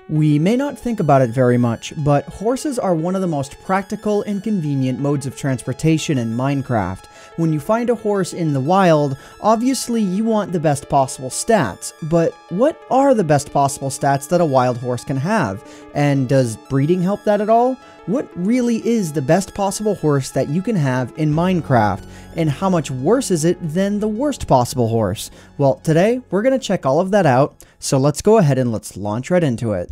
We may not think about it very much, but horses are one of the most practical and convenient modes of transportation in Minecraft. When you find a horse in the wild, obviously you want the best possible stats, but what are the best possible stats that a wild horse can have? And does breeding help that at all? What really is the best possible horse that you can have in Minecraft? And how much worse is it than the worst possible horse? Well, today we're going to check all of that out, so let's go ahead and let's launch right into it.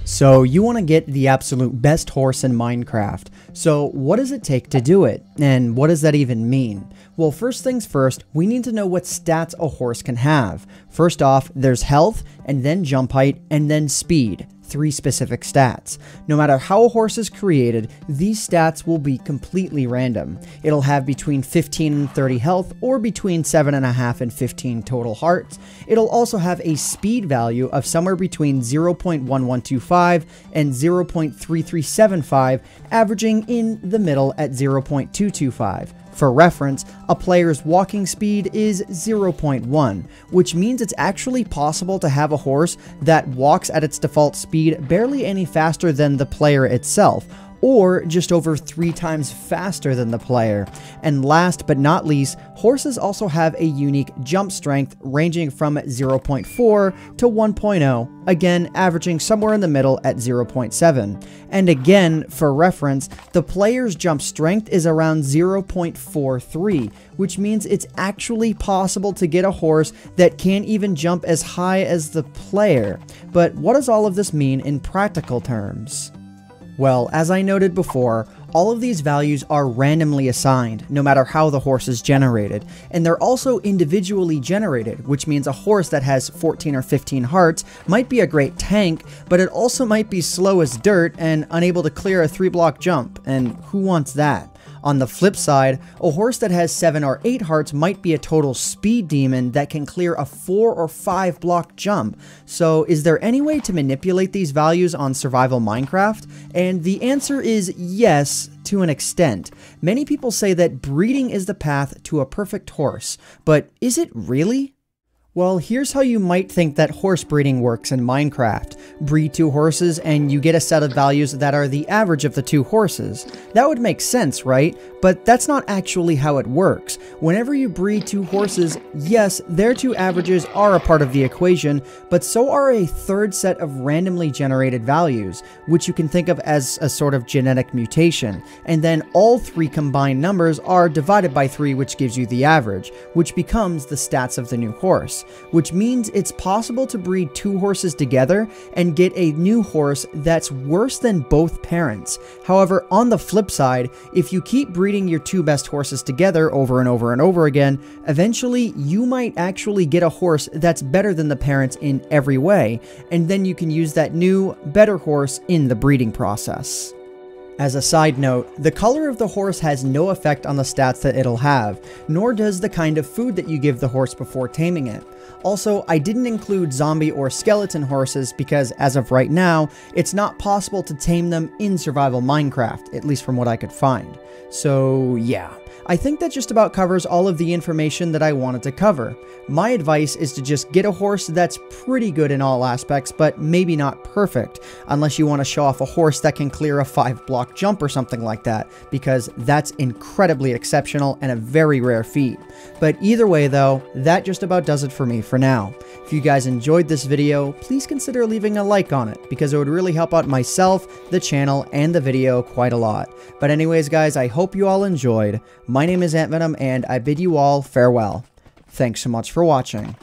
So you want to get the absolute best horse in Minecraft. So what does it take to do it? And what does that even mean? Well, first things first, we need to know what stats a horse can have. First off, there's health, and then jump height, and then speed. 3 specific stats. No matter how a horse is created, these stats will be completely random. It'll have between 15 and 30 health, or between 7.5 and 15 total hearts. It'll also have a speed value of somewhere between 0.1125 and 0.3375, averaging in the middle at 0.225. For reference, a player's walking speed is 0.1, which means it's actually possible to have a horse that walks at its default speed barely any faster than the player itself, or just over 3 times faster than the player. And last but not least, horses also have a unique jump strength ranging from 0.4 to 1.0, again averaging somewhere in the middle at 0.7. And again, for reference, the player's jump strength is around 0.43, which means it's actually possible to get a horse that can't even jump as high as the player. But what does all of this mean in practical terms? Well, as I noted before, all of these values are randomly assigned, no matter how the horse is generated, and they're also individually generated, which means a horse that has 14 or 15 hearts might be a great tank, but it also might be slow as dirt and unable to clear a 3-block jump, and who wants that? On the flip side, a horse that has 7 or 8 hearts might be a total speed demon that can clear a 4 or 5 block jump. So is there any way to manipulate these values on survival Minecraft? And the answer is yes, to an extent. Many people say that breeding is the path to a perfect horse, but is it really? Well, here's how you might think that horse breeding works in Minecraft. Breed 2 horses and you get a set of values that are the average of the 2 horses. That would make sense, right? But that's not actually how it works. Whenever you breed 2 horses, yes, their 2 averages are a part of the equation, but so are a third set of randomly generated values, which you can think of as a sort of genetic mutation. And then all 3 combined numbers are divided by 3, which gives you the average, which becomes the stats of the new horse. Which means it's possible to breed 2 horses together and get a new horse that's worse than both parents. However, on the flip side, if you keep breeding your 2 best horses together over and over and over again, eventually you might actually get a horse that's better than the parents in every way, and then you can use that new, better horse in the breeding process. As a side note, the color of the horse has no effect on the stats that it'll have, nor does the kind of food that you give the horse before taming it. Also, I didn't include zombie or skeleton horses because as of right now, it's not possible to tame them in survival Minecraft, at least from what I could find. So yeah. I think that just about covers all of the information that I wanted to cover. My advice is to just get a horse that's pretty good in all aspects, but maybe not perfect, unless you want to show off a horse that can clear a 5-block jump or something like that, because that's incredibly exceptional and a very rare feat. But either way though, that just about does it for me for now. If you guys enjoyed this video, please consider leaving a like on it, because it would really help out myself, the channel, and the video quite a lot. But anyways guys, I hope you all enjoyed. My name is AntVenom, and I bid you all farewell. Thanks so much for watching.